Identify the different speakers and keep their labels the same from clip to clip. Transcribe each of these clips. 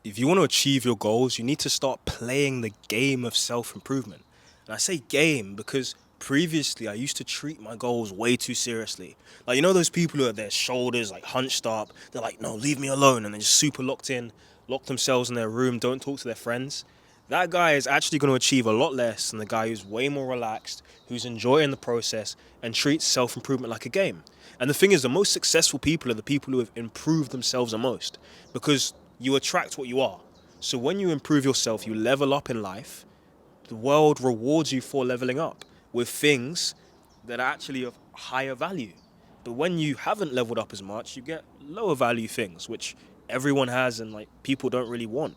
Speaker 1: If you want to achieve your goals, you need to start playing the game of self improvement. And I say game because previously I used to treat my goals way too seriously. Like, you know, those people who are their shoulders like hunched up, they're like, no, leave me alone. And they're just super locked in, lock themselves in their room, don't talk to their friends. That guy is actually going to achieve a lot less than the guy who's way more relaxed, who's enjoying the process, and treats self improvement like a game. And the thing is, the most successful people are the people who have improved themselves the most because you attract what you are. So when you improve yourself, you level up in life, the world rewards you for leveling up with things that are actually of higher value. But when you haven't leveled up as much, you get lower value things, which everyone has and like people don't really want.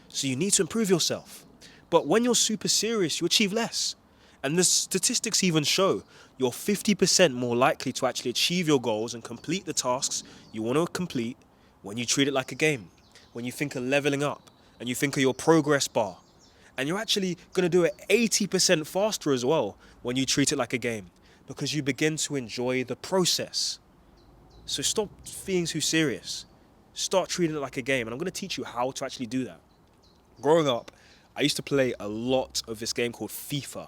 Speaker 1: So you need to improve yourself. But when you're super serious, you achieve less. And the statistics even show you're 50% more likely to actually achieve your goals and complete the tasks you want to complete when you treat it like a game. When you think of leveling up and you think of your progress bar. And you're actually going to do it 80% faster as well when you treat it like a game because you begin to enjoy the process. So stop being too serious. Start treating it like a game. And I'm going to teach you how to actually do that. Growing up, I used to play a lot of this game called FIFA.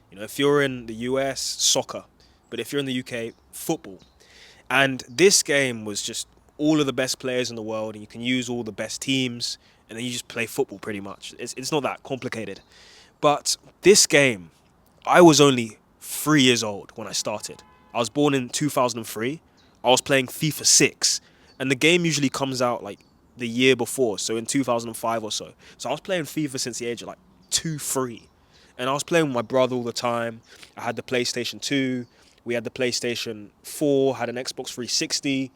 Speaker 1: You know, if you're in the US, soccer, but if you're in the UK, football. And this game was just all of the best players in the world, and you can use all the best teams, and then you just play football pretty much. It's not that complicated. But this game, I was only 3 years old when I started. I was born in 2003. I was playing FIFA 6, and the game usually comes out like the year before, so in 2005 or so. So I was playing FIFA since the age of like 2, 3. And I was playing with my brother all the time. I had the PlayStation 2, we had the PlayStation 4, had an Xbox 360,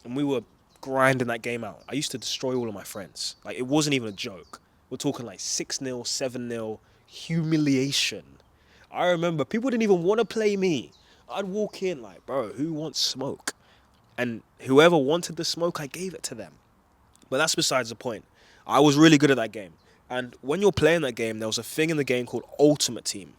Speaker 1: and we were grinding that game out. I used to destroy all of my friends. Like, it wasn't even a joke. We're talking like 6-0, 7-0, humiliation. I remember people didn't even want to play me. I'd walk in like, bro, who wants smoke? And whoever wanted the smoke, I gave it to them. But that's besides the point. I was really good at that game. And when you're playing that game, there was a thing in the game called Ultimate Team.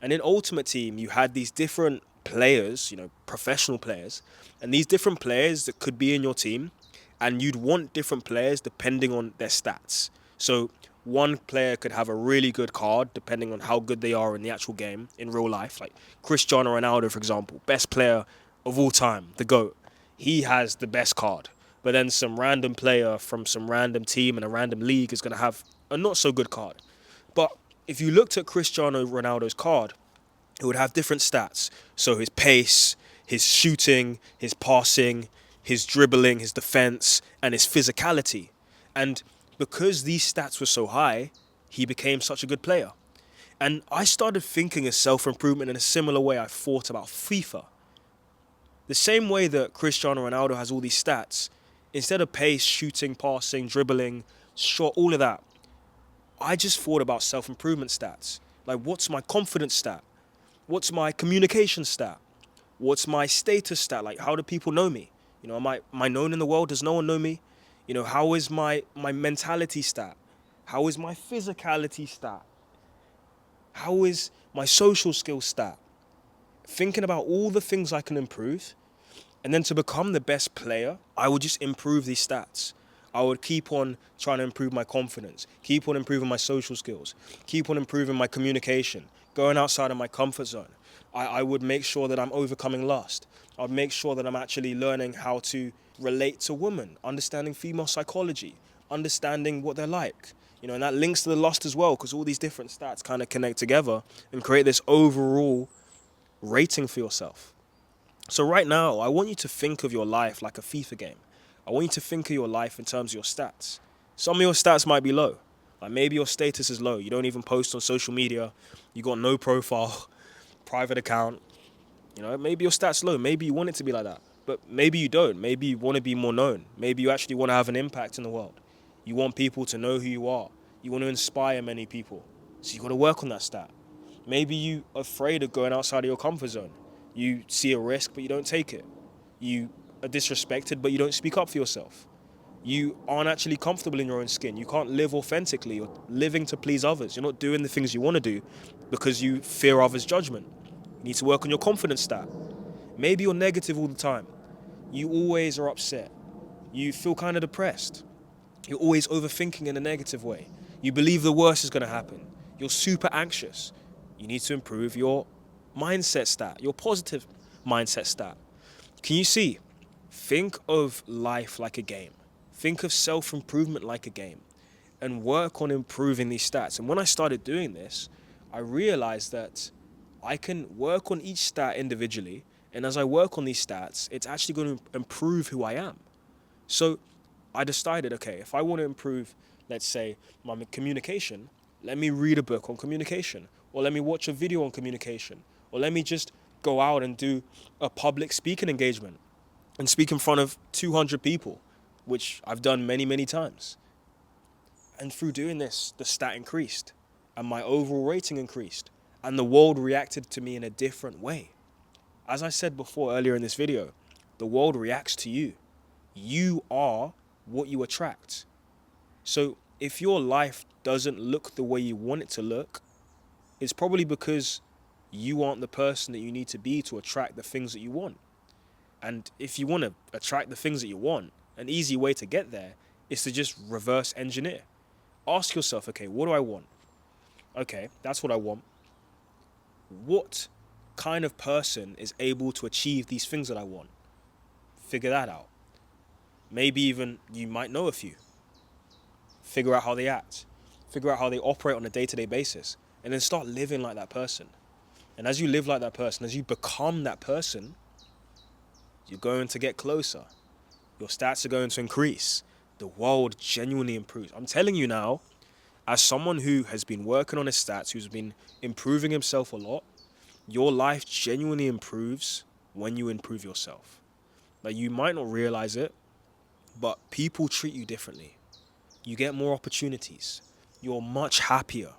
Speaker 1: And in Ultimate Team, you had these different players, you know, professional players, and these different players that could be in your team, and you'd want different players depending on their stats. So one player could have a really good card depending on how good they are in the actual game in real life. Like Cristiano Ronaldo, for example, best player of all time, the GOAT. He has the best card. But then some random player from some random team in a random league is going to have a not so good card. But if you looked at Cristiano Ronaldo's card, it would have different stats. So his pace, his shooting, his passing, his dribbling, his defense, and his physicality. And because these stats were so high, he became such a good player. And I started thinking of self improvement in a similar way I thought about FIFA. The same way that Cristiano Ronaldo has all these stats, instead of pace, shooting, passing, dribbling, shot, all of that, I just thought about self improvement stats. Like, what's my confidence stat? What's my communication stat? What's my status stat? Like, how do people know me? You know, am I known in the world? Does no one know me? You know, how is my mentality stat? How is my physicality stat? How is my social skills stat? Thinking about all the things I can improve, and then to become the best player, I would just improve these stats. I would keep on trying to improve my confidence, keep on improving my social skills, keep on improving my communication, going outside of my comfort zone. I would make sure that I'm overcoming lust. I'd make sure that I'm actually learning how to relate to women, understanding female psychology, understanding what they're like. You know, and that links to the lust as well, because all these different stats kind of connect together and create this overall rating for yourself. So right now, I want you to think of your life like a FIFA game. I want you to think of your life in terms of your stats. Some of your stats might be low. Like maybe your status is low. You don't even post on social media. You got no profile, private account. You know, maybe your stats low. Maybe you want it to be like that. But maybe you don't. Maybe you want to be more known. Maybe you actually want to have an impact in the world. You want people to know who you are. You want to inspire many people. So you got to work on that stat. Maybe you are afraid of going outside of your comfort zone. You see a risk, but you don't take it. You are disrespected, but you don't speak up for yourself. You aren't actually comfortable in your own skin. You can't live authentically. You're living to please others. You're not doing the things you want to do because you fear others' judgment. You need to work on your confidence stat. Maybe you're negative all the time. You always are upset. You feel kind of depressed. You're always overthinking in a negative way. You believe the worst is going to happen. You're super anxious. You need to improve your mindset stat, your positive mindset stat. Can you see? Think of life like a game. Think of self-improvement like a game and work on improving these stats. And when I started doing this, I realized that I can work on each stat individually. And as I work on these stats, it's actually going to improve who I am. So I decided, okay, if I want to improve, let's say, my communication, let me read a book on communication, or let me watch a video on communication, or let me just go out and do a public speaking engagement and speak in front of 200 people, which I've done many, many times. And through doing this, the stat increased and my overall rating increased and the world reacted to me in a different way. As I said before earlier in this video, the world reacts to you. You are what you attract. So if your life doesn't look the way you want it to look, it's probably because you aren't the person that you need to be to attract the things that you want. And if you want to attract the things that you want, an easy way to get there is to just reverse engineer. Ask yourself, okay, what do I want? Okay, that's what I want. What kind of person is able to achieve these things that I want? Figure that out. Maybe even you might know a few. Figure out how they act. Figure out how they operate on a day-to-day basis. And then start living like that person. And as you live like that person, as you become that person, you're going to get closer. Your stats are going to increase. The world genuinely improves. I'm telling you now, as someone who has been working on his stats, who's been improving himself a lot, your life genuinely improves when you improve yourself. Like, you might not realize it, but people treat you differently. You get more opportunities. You're much happier.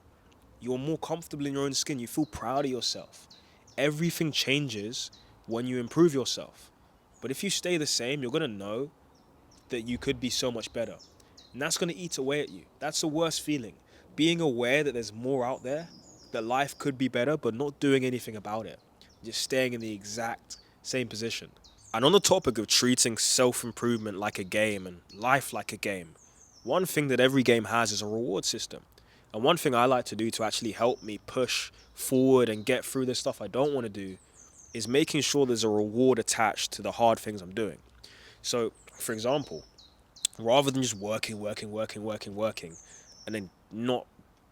Speaker 1: You're more comfortable in your own skin. You feel proud of yourself. Everything changes when you improve yourself. But if you stay the same, you're going to know that you could be so much better. And that's going to eat away at you. That's the worst feeling. Being aware that there's more out there, that life could be better, but not doing anything about it. Just staying in the exact same position. And on the topic of treating self-improvement like a game and life like a game, one thing that every game has is a reward system. And one thing I like to do to actually help me push forward and get through the stuff I don't want to do is making sure there's a reward attached to the hard things I'm doing. So, for example, rather than just working, and then not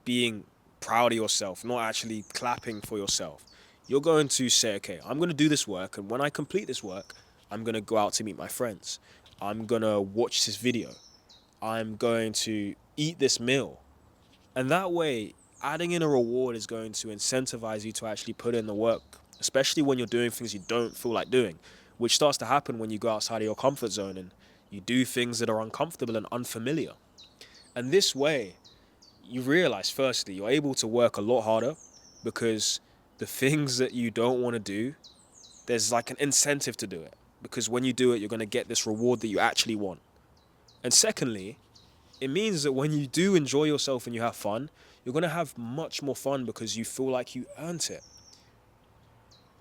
Speaker 1: being proud of yourself, not actually clapping for yourself, you're going to say, okay, I'm going to do this work, and when I complete this work, I'm going to go out to meet my friends. I'm going to watch this video. I'm going to eat this meal. And that way, adding in a reward is going to incentivize you to actually put in the work, especially when you're doing things you don't feel like doing, which starts to happen when you go outside of your comfort zone and you do things that are uncomfortable and unfamiliar. And this way, you realize, firstly, you're able to work a lot harder because the things that you don't want to do, there's like an incentive to do it. Because when you do it, you're going to get this reward that you actually want. And secondly, it means that when you do enjoy yourself and you have fun, you're going to have much more fun because you feel like you earned it.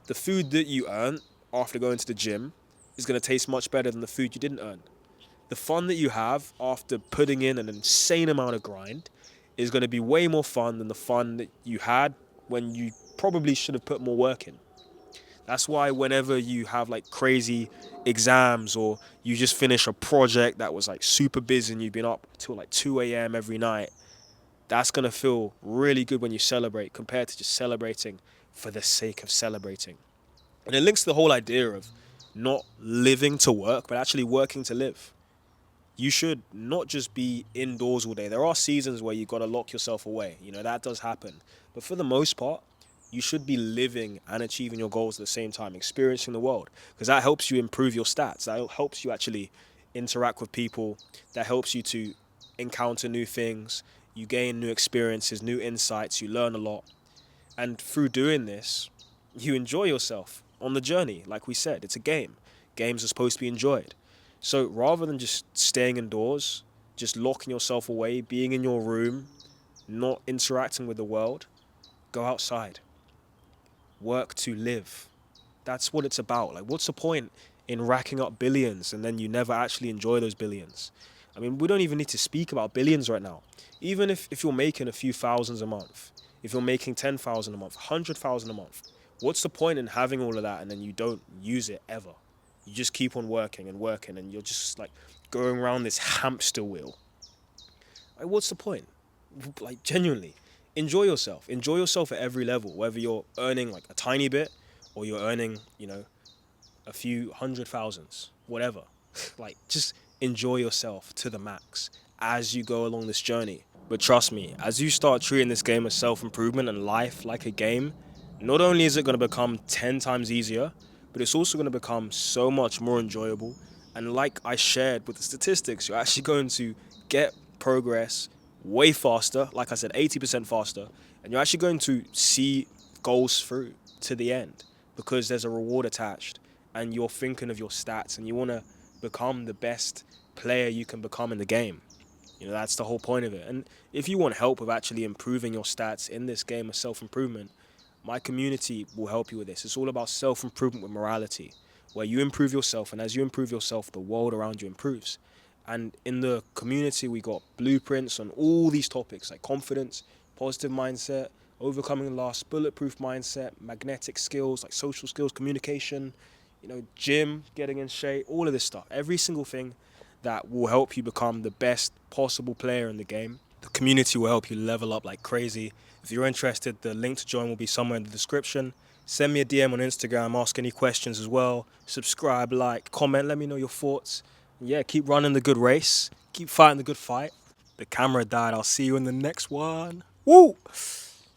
Speaker 1: The food that you earn after going to the gym is going to taste much better than the food you didn't earn. The fun that you have after putting in an insane amount of grind is going to be way more fun than the fun that you had when you probably should have put more work in. That's why whenever you have like crazy exams or you just finish a project that was like super busy and you've been up till like 2 a.m. every night, that's going to feel really good when you celebrate compared to just celebrating for the sake of celebrating. And it links to the whole idea of not living to work, but actually working to live. You should not just be indoors all day. There are seasons where you've got to lock yourself away. You know, that does happen. But for the most part, you should be living and achieving your goals at the same time, experiencing the world, because that helps you improve your stats. That helps you actually interact with people. That helps you to encounter new things. You gain new experiences, new insights. You learn a lot. And through doing this, you enjoy yourself on the journey. Like we said, it's a game. Games are supposed to be enjoyed. So rather than just staying indoors, just locking yourself away, being in your room, not interacting with the world, go outside. Work to live. That's what it's about. Like, what's the point in racking up billions and then you never actually enjoy those billions? I mean, we don't even need to speak about billions right now. Even if you're making a few thousands a month, if you're making 10,000 a month, 100,000 a month, what's the point in having all of that and then you don't use it ever? You just keep on working and working and you're just like going around this hamster wheel. Like, what's the point? Like, genuinely, enjoy yourself. Enjoy yourself at every level, whether you're earning like a tiny bit or you're earning, a few hundred thousands, whatever. Like, just enjoy yourself to the max as you go along this journey. But trust me, as you start treating this game as self-improvement and life like a game, not only is it going to become 10 times easier, but it's also going to become so much more enjoyable. And like I shared with the statistics, you're actually going to get progress way faster, like I said, 80% faster, and you're actually going to see goals through to the end because there's a reward attached and you're thinking of your stats and you want to become the best player you can become in the game. That's the whole point of it. And if you want help with actually improving your stats in this game of self-improvement, my community will help you with this. It's all about self-improvement with morality, where you improve yourself, and as you improve yourself, the world around you improves. And in the community, we got blueprints on all these topics like confidence, positive mindset, overcoming loss, bulletproof mindset, magnetic skills like social skills, communication, gym, getting in shape, all of this stuff. Every single thing that will help you become the best possible player in the game. The community will help you level up like crazy. If you're interested, the link to join will be somewhere in the description. Send me a DM on Instagram, ask any questions as well. Subscribe, like, comment, let me know your thoughts. Yeah, keep running the good race. Keep fighting the good fight. The camera died. I'll see you in the next one. Woo!